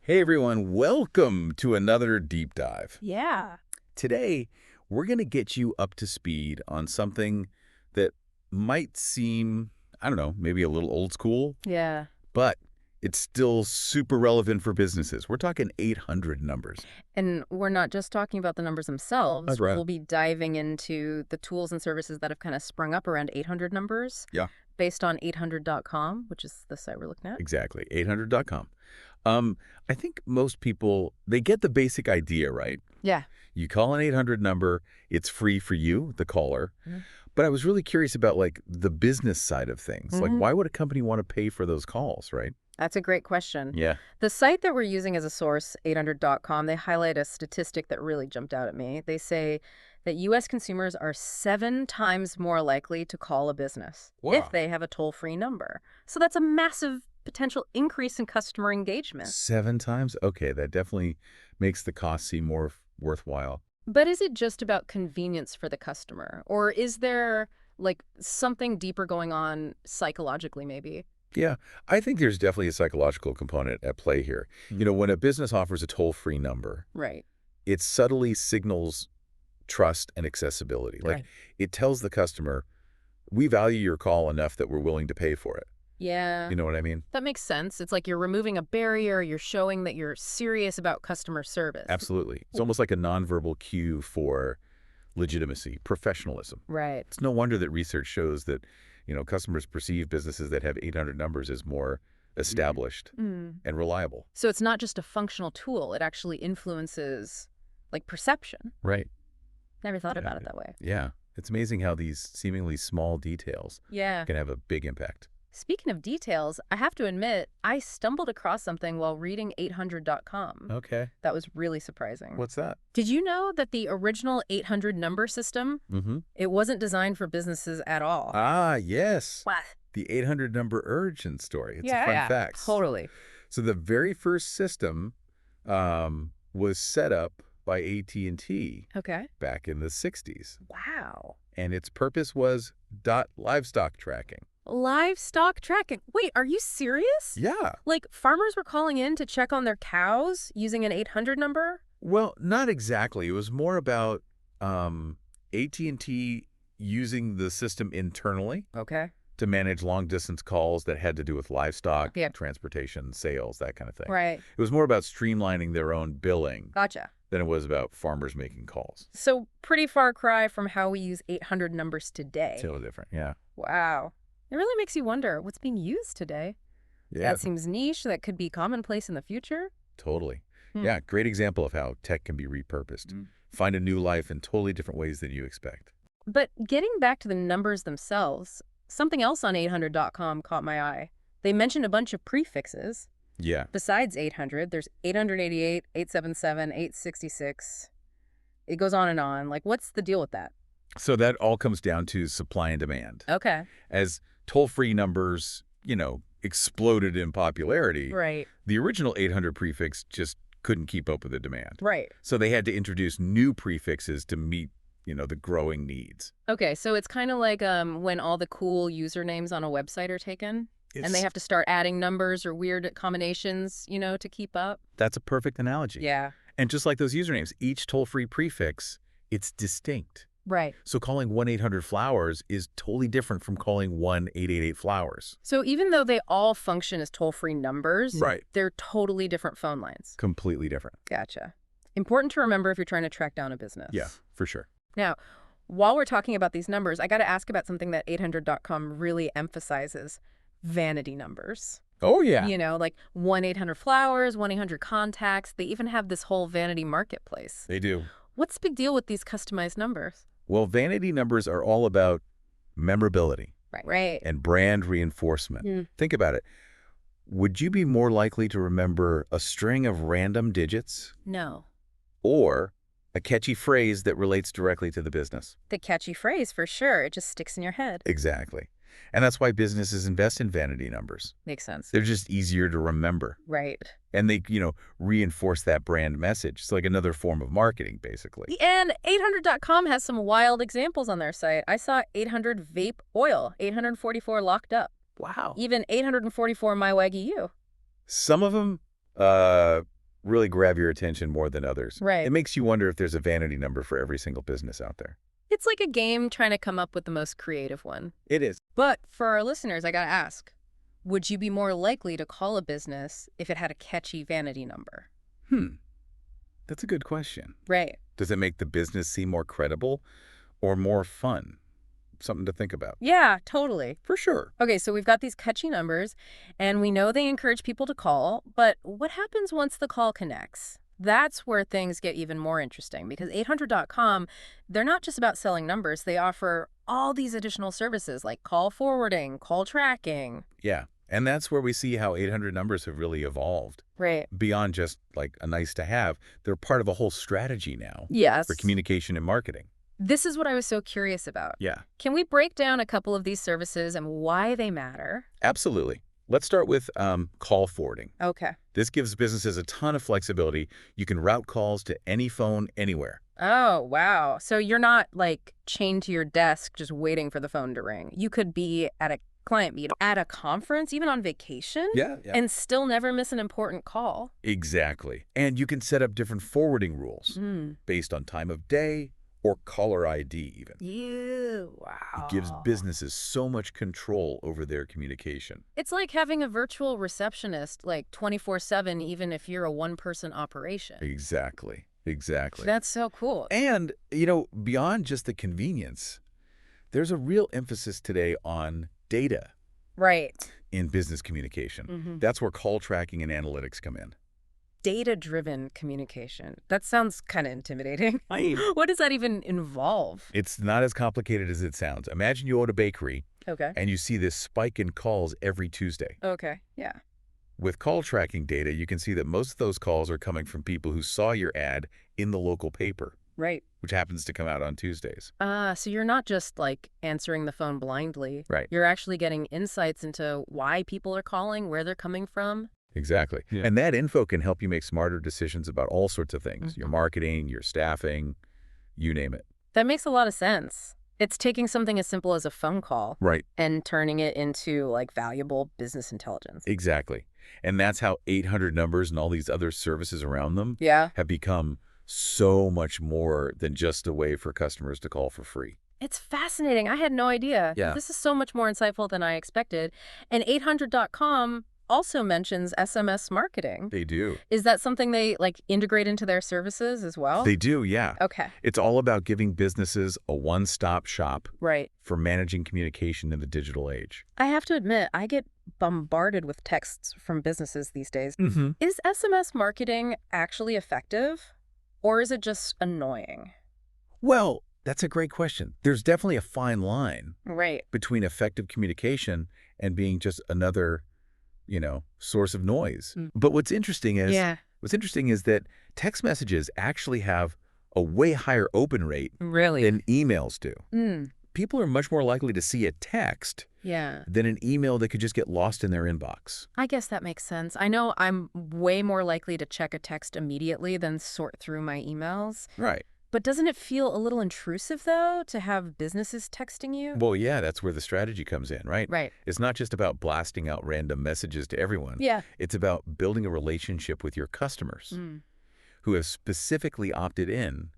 Hey everyone, welcome to another deep dive. Yeah. Today, we're going to get you up to speed on something that might seem, I don't know, maybe a little old school, Yeah. but it's still super relevant for businesses. We're talking 800 numbers. And we're not just talking about the numbers themselves. That's right. We'll be diving into the tools and services that have kind of sprung up around 800 numbers. Yeah. Based on 800.com, which is the site we're looking at. Exactly, 800.com. I think most people, they get the basic idea, right? Yeah. You call an 800 number, it's free for you, the caller. But I was really curious about like the business side of things. Like why would a company want to pay for those calls, right? That's a great question. Yeah. The site that we're using as a source, 800.com, they highlight a statistic that really jumped out at me. They say that U.S. consumers are 7 times more likely to call a business if they have a toll-free number. So that's a massive potential increase in customer engagement. 7 times? Okay, that definitely makes the cost seem more worthwhile. But is it just about convenience for the customer? Or is there, like, something deeper going on psychologically, maybe? Yeah, I think there's definitely a psychological component at play here. You know, when a business offers a toll-free number, Right. it subtly signals trust and accessibility. Like, it tells the customer, we value your call enough that we're willing to pay for it. Yeah. You know what I mean? That makes sense. It's like you're removing a barrier. You're showing that you're serious about customer service. Absolutely. It's almost like a nonverbal cue for legitimacy, professionalism. Right. It's no wonder that research shows that, you know, customers perceive businesses that have 800 numbers as more established and reliable. So it's not just a functional tool. It actually influences, like, perception. Right. Never thought about it that way. Yeah. It's amazing how these seemingly small details can have a big impact. Speaking of details, I have to admit, I stumbled across something while reading 800.com. Okay. That was really surprising. What's that? Did you know that the original 800 number system, it wasn't designed for businesses at all? Ah, yes. What? The 800 number origin story. It's a fun fact. Totally. So the very first system was set up by AT&T back in the 60s. Wow. And its purpose was livestock tracking. Livestock tracking. Wait, are you serious? Yeah. Like, farmers were calling in to check on their cows using an 800 number? Well, not exactly. It was more about AT&T using the system internally to manage long-distance calls that had to do with livestock, transportation, sales, that kind of thing. Right. It was more about streamlining their own billing Gotcha. than it was about farmers making calls. So pretty far cry from how we use 800 numbers today. Totally different, yeah. Wow. It really makes you wonder what's being used today. Yeah. That seems niche. That could be commonplace in the future. Totally. Yeah, great example of how tech can be repurposed. Find a new life in totally different ways than you expect. But getting back to the numbers themselves, something else on 800.com caught my eye. They mentioned a bunch of prefixes. Yeah. Besides 800, there's 888, 877, 866. It goes on and on. Like, what's the deal with that? So that all comes down to supply and demand. Okay. As toll-free numbers, you know, exploded in popularity, Right. the original 800 prefix just couldn't keep up with the demand. Right. So they had to introduce new prefixes to meet, you know, the growing needs. Okay, so it's kind of like when all the cool usernames on a website are taken, and they have to start adding numbers or weird combinations, you know, to keep up. That's a perfect analogy. Yeah. And just like those usernames, each toll-free prefix, it's distinct. Right. So calling 1-800-Flowers is totally different from calling 1-888-Flowers. So even though they all function as toll-free numbers, they're totally different phone lines. Completely different. Gotcha. Important to remember if you're trying to track down a business. Yeah, for sure. Now, while we're talking about these numbers, I got to ask about something that 800.com really emphasizes: vanity numbers. Oh, yeah. You know, like 1-800-Flowers, 1-800-Contacts. They even have this whole vanity marketplace. They do. What's the big deal with these customized numbers? Well, vanity numbers are all about memorability and brand reinforcement. Think about it. Would you be more likely to remember a string of random digits? No. Or a catchy phrase that relates directly to the business? The catchy phrase, for sure. It just sticks in your head. Exactly. And that's why businesses invest in vanity numbers. Makes sense. They're just easier to remember. Right. And they, you know, reinforce that brand message. It's like another form of marketing, basically. And 800.com has some wild examples on their site. I saw 800 vape oil, 844 locked up. Wow. Even 844 my Wagyu. Some of them really grab your attention more than others. Right. It makes you wonder if there's a vanity number for every single business out there. It's like a game trying to come up with the most creative one. It is. But for our listeners, I gotta ask, would you be more likely to call a business if it had a catchy vanity number? That's a good question. Right. Does it make the business seem more credible or more fun? Something to think about. Yeah, totally. For sure. Okay, so we've got these catchy numbers, and we know they encourage people to call, but what happens once the call connects? That's where things get even more interesting, because 800.com, they're not just about selling numbers. They offer all these additional services like call forwarding, call tracking. Yeah, and that's where we see how 800 numbers have really evolved. Right. Beyond just like a nice to have, they're part of a whole strategy now. Yes. For communication and marketing. This is what I was so curious about. Yeah. Can we break down a couple of these services and why they matter? Absolutely. Let's start with call forwarding. Okay. This gives businesses a ton of flexibility. You can route calls to any phone anywhere. Oh, wow. So you're not like chained to your desk just waiting for the phone to ring. You could be at a client meeting, at a conference, even on vacation, and still never miss an important call. Exactly. And you can set up different forwarding rules based on time of day, or caller ID even. Wow. It gives businesses so much control over their communication. It's like having a virtual receptionist like 24/7, even if you're a one-person operation. Exactly. Exactly. That's so cool. And, beyond just the convenience, there's a real emphasis today on data. Right. In business communication. That's where call tracking and analytics come in. Data-driven communication. That sounds kind of intimidating. What does that even involve? It's not as complicated as it sounds. Imagine you own a bakery. Okay. And you see this spike in calls every Tuesday. Okay, yeah. With call tracking data, you can see that most of those calls are coming from people who saw your ad in the local paper. Right. Which happens to come out on Tuesdays. So you're not just like answering the phone blindly. Right. You're actually getting insights into why people are calling, where they're coming from. Exactly. Yeah. And that info can help you make smarter decisions about all sorts of things. Your marketing, your staffing, you name it. That makes a lot of sense. It's taking something as simple as a phone call. Right. And turning it into like valuable business intelligence. Exactly. And that's how 800 numbers and all these other services around them have become so much more than just a way for customers to call for free. It's fascinating. I had no idea. Yeah. This is so much more insightful than I expected. And 800.com also mentions SMS marketing. They do. Is that something they like integrate into their services as well? They do, yeah. Okay. It's all about giving businesses a one-stop shop right. for managing communication in the digital age. I have to admit, I get bombarded with texts from businesses these days. Is SMS marketing actually effective, or is it just annoying? Well, that's a great question. There's definitely a fine line between effective communication and being just another source of noise. But what's interesting is that text messages actually have a way higher open rate than emails do. People are much more likely to see a text than an email that could just get lost in their inbox. I guess that makes sense. I know I'm way more likely to check a text immediately than sort through my emails. Right. But doesn't it feel a little intrusive, though, to have businesses texting you? Well, yeah, that's where the strategy comes in, right? Right. It's not just about blasting out random messages to everyone. Yeah. It's about building a relationship with your customers who have specifically opted in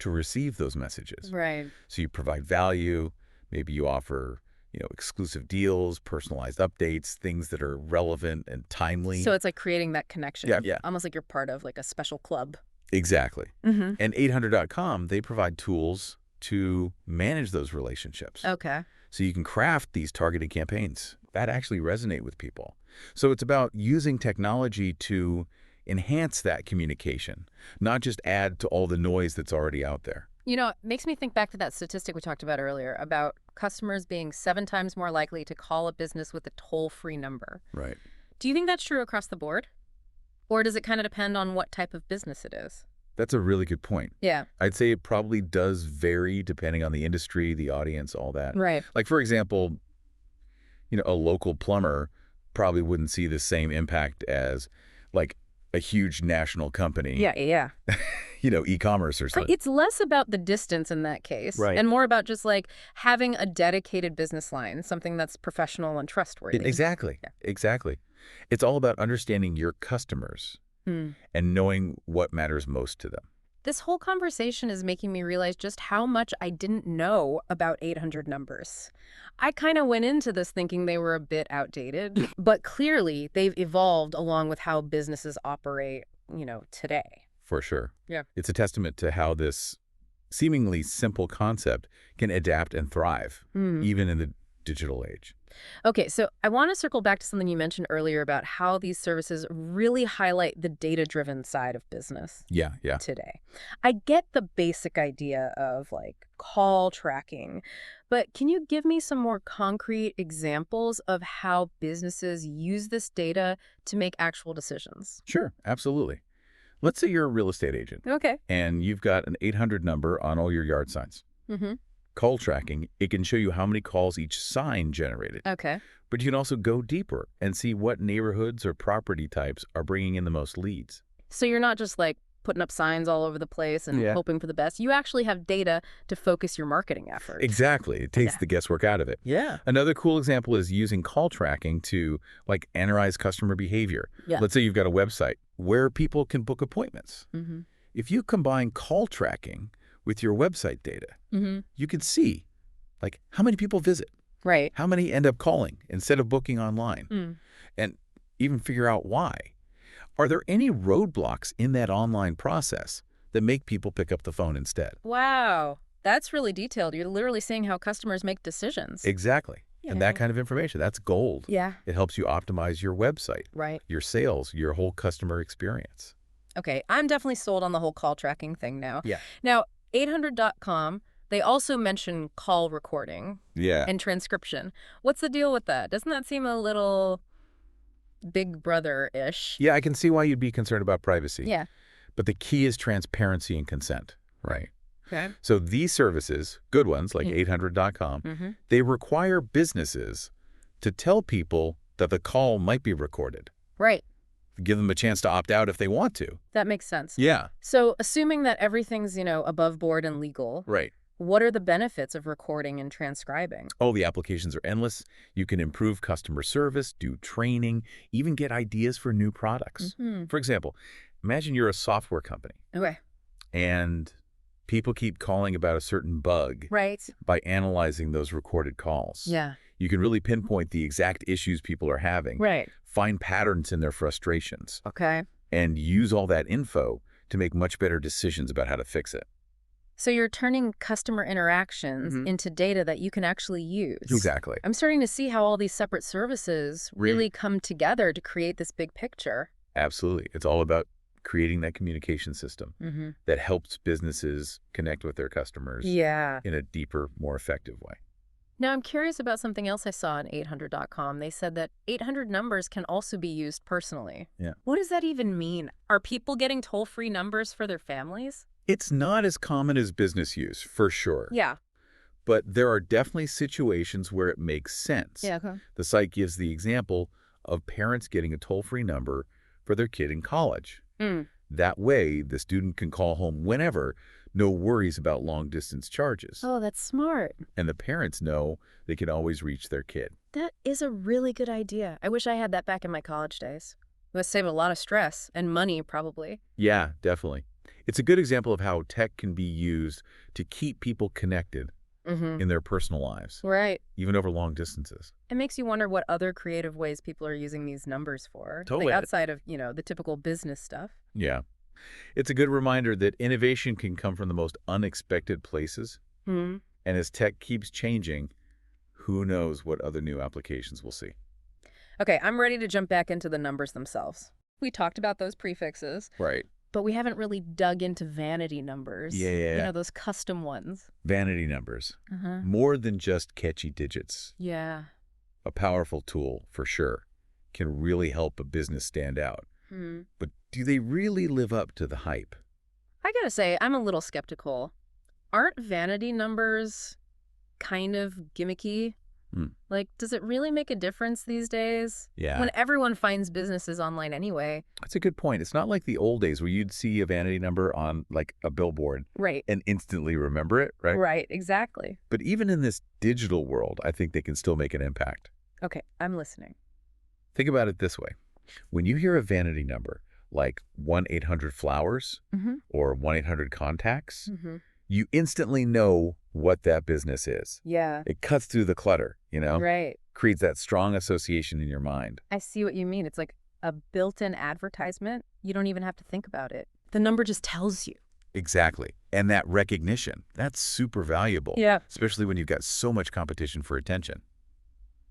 to receive those messages. Right. So you provide value. Maybe you offer, exclusive deals, personalized updates, things that are relevant and timely. So it's like creating that connection. Yeah. Almost like you're part of like a special club. Exactly. And 800.com, they provide tools to manage those relationships. Okay. So you can craft these targeted campaigns that actually resonate with people. So it's about using technology to enhance that communication, not just add to all the noise that's already out there. It makes me think back to that statistic we talked about earlier about customers being 7 times more likely to call a business with a toll-free number. Right. Do you think that's true across the board? Or does it kind of depend on what type of business it is? That's a really good point. Yeah. I'd say it probably does vary depending on the industry, the audience, all that. Right. Like, for example, a local plumber probably wouldn't see the same impact as, like, a huge national company. Yeah. E-commerce or something. It's less about the distance in that case. Right. And more about just, like, having a dedicated business line, something that's professional and trustworthy. Exactly. Yeah. Exactly. It's all about understanding your customers and knowing what matters most to them. This whole conversation is making me realize just how much I didn't know about 800 numbers. I kind of went into this thinking they were a bit outdated, but clearly they've evolved along with how businesses operate, today. For sure. Yeah. It's a testament to how this seemingly simple concept can adapt and thrive, even in the digital age. Okay, so I want to circle back to something you mentioned earlier about how these services really highlight the data-driven side of business today. I get the basic idea of call tracking, but can you give me some more concrete examples of how businesses use this data to make actual decisions? Sure, absolutely. Let's say you're a real estate agent. Okay. And you've got an 800 number on all your yard signs. Call tracking, it can show you how many calls each sign generated. Okay. But you can also go deeper and see what neighborhoods or property types are bringing in the most leads. So you're not just putting up signs all over the place and hoping for the best. You actually have data to focus your marketing efforts. Exactly. It takes the guesswork out of it. Yeah. Another cool example is using call tracking to analyze customer behavior. Yeah. Let's say you've got a website where people can book appointments. If you combine call tracking with your website data, you can see how many people visit, right? How many end up calling instead of booking online, and even figure out why. Are there any roadblocks in that online process that make people pick up the phone instead? Wow, that's really detailed. You're literally seeing how customers make decisions. Exactly. And that kind of information, that's gold. Yeah. It helps you optimize your website, right? Your sales, your whole customer experience. Okay, I'm definitely sold on the whole call tracking thing now. Yeah. Now, 800.com, they also mention call recording and transcription. What's the deal with that? Doesn't that seem a little Big Brother-ish? Yeah, I can see why you'd be concerned about privacy. Yeah. But the key is transparency and consent, right? Okay. So these services, good ones like 800.com, they require businesses to tell people that the call might be recorded. Right. Give them a chance to opt out if they want to. That makes sense. Yeah. So assuming that everything's, above board and legal, right. What are the benefits of recording and transcribing? Oh, the applications are endless. You can improve customer service, do training, even get ideas for new products. For example, imagine you're a software company. Okay. And people keep calling about a certain bug. Right. By analyzing those recorded calls. Yeah. You can really pinpoint the exact issues people are having. Right. Find patterns in their frustrations. Okay. And use all that info to make much better decisions about how to fix it. So you're turning customer interactions into data that you can actually use. Exactly. I'm starting to see how all these separate services really come together to create this big picture. Absolutely. It's all about creating that communication system that helps businesses connect with their customers in a deeper, more effective way. Now, I'm curious about something else I saw on 800.com. They said that 800 numbers can also be used personally. Yeah. What does that even mean? Are people getting toll-free numbers for their families? It's not as common as business use, for sure. Yeah. But there are definitely situations where it makes sense. Yeah, okay. The site gives the example of parents getting a toll-free number for their kid in college. That way, the student can call home whenever, no worries about long-distance charges. Oh, that's smart. And the parents know they can always reach their kid. That is a really good idea. I wish I had that back in my college days. It would save a lot of stress and money, probably. Yeah, definitely. It's a good example of how tech can be used to keep people connected in their personal lives. Right. Even over long distances. It makes you wonder what other creative ways people are using these numbers for. Totally. Outside of, the typical business stuff. Yeah. It's a good reminder that innovation can come from the most unexpected places. And as tech keeps changing, who knows what other new applications we'll see. Okay, I'm ready to jump back into the numbers themselves. We talked about those prefixes. Right. But we haven't really dug into vanity numbers. Yeah. Those custom ones. Vanity numbers. More than just catchy digits. Yeah. A powerful tool, for sure, can really help a business stand out. But do they really live up to the hype? I gotta say, I'm a little skeptical. Aren't vanity numbers kind of gimmicky? Does it really make a difference these days? Yeah. When everyone finds businesses online anyway. That's a good point. It's not like the old days where you'd see a vanity number on a billboard. Right. And instantly remember it, right? Right, exactly. But even in this digital world, I think they can still make an impact. Okay, I'm listening. Think about it this way. When you hear a vanity number, like 1-800-Flowers or 1-800-Contacts, you instantly know what that business is. Yeah. It cuts through the clutter, Right. Creates that strong association in your mind. I see what you mean. It's like a built-in advertisement. You don't even have to think about it. The number just tells you. Exactly. And that recognition, that's super valuable. Yeah. Especially when you've got so much competition for attention.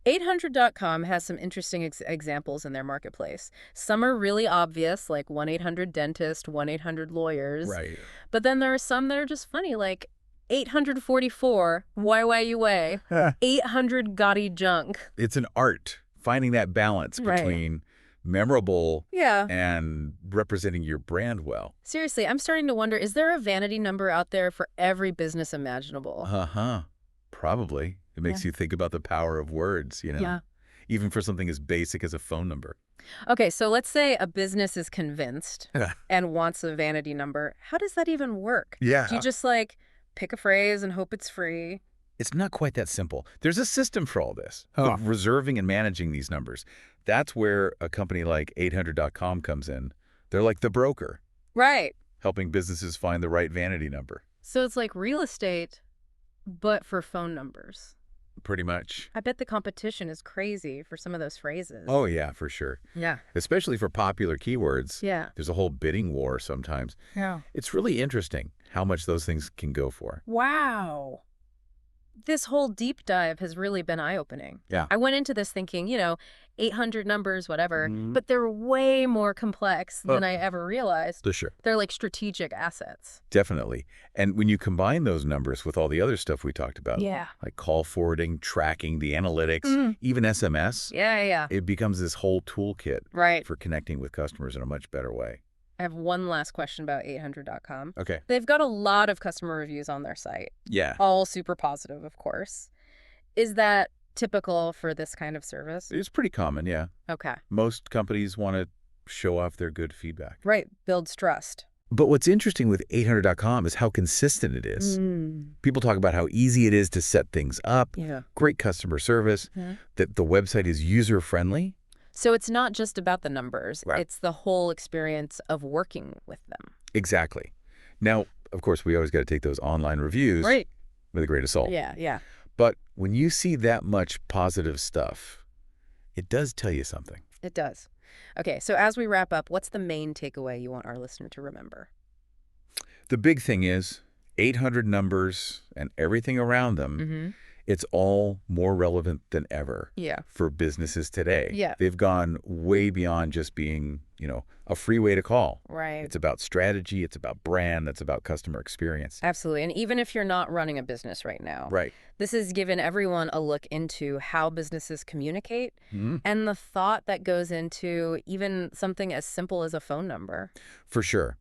800.com has some interesting examples in their marketplace. Some are really obvious, like 1-800-Dentist, 1-800-Lawyers. Right. But then there are some that are just funny, like 844, YYUA, 800 Gaudy Junk. It's an art, finding that balance between memorable and representing your brand well. Seriously, I'm starting to wonder, is there a vanity number out there for every business imaginable? Probably. It makes you think about the power of words, Yeah. Even for something as basic as a phone number. Okay, so let's say a business is convinced and wants a vanity number. How does that even work? Yeah. Do you just, pick a phrase and hope it's free? It's not quite that simple. There's a system for all this, of reserving and managing these numbers. That's where a company like 800.com comes in. They're like the broker. Right. Helping businesses find the right vanity number. So it's like real estate, but for phone numbers. Pretty much. I bet the competition is crazy for some of those phrases. Oh, yeah, for sure. Yeah. Especially for popular keywords. Yeah. There's a whole bidding war sometimes. Yeah. It's really interesting how much those things can go for. Wow. This whole deep dive has really been eye-opening. Yeah. I went into this thinking, 800 numbers, whatever, but they're way more complex than I ever realized. For sure. They're like strategic assets. Definitely. And when you combine those numbers with all the other stuff we talked about, like call forwarding, tracking, the analytics, even SMS, it becomes this whole toolkit for connecting with customers in a much better way. I have one last question about 800.com. Okay. They've got a lot of customer reviews on their site. Yeah. All super positive, of course. Is that typical for this kind of service? It's pretty common, yeah. Okay. Most companies want to show off their good feedback. Right. Builds trust. But what's interesting with 800.com is how consistent it is. People talk about how easy it is to set things up, great customer service, that the website is user-friendly. So it's not just about the numbers. Right. It's the whole experience of working with them. Exactly. Now, of course, we always got to take those online reviews with a grain of salt. Yeah. But when you see that much positive stuff, it does tell you something. It does. Okay, so as we wrap up, what's the main takeaway you want our listener to remember? The big thing is 800 numbers and everything around them. It's all more relevant than ever for businesses today. Yeah. They've gone way beyond just being, a free way to call. Right. It's about strategy. It's about brand. It's about customer experience. Absolutely. And even if you're not running a business right now, this has given everyone a look into how businesses communicate and the thought that goes into even something as simple as a phone number. For sure.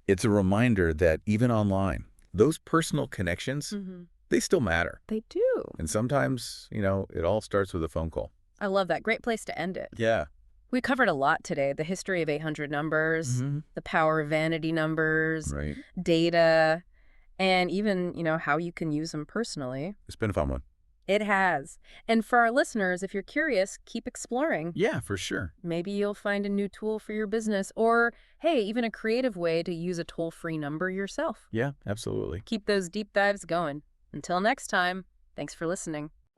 It's a reminder that even online, those personal connections, they still matter. They do. And sometimes, it all starts with a phone call. I love that. Great place to end it. Yeah. We covered a lot today. The history of 800 numbers, the power of vanity numbers, data, and even, how you can use them personally. It's been a fun one. It has. And for our listeners, if you're curious, keep exploring. Yeah, for sure. Maybe you'll find a new tool for your business or, hey, even a creative way to use a toll-free number yourself. Yeah, absolutely. Keep those deep dives going. Until next time, thanks for listening.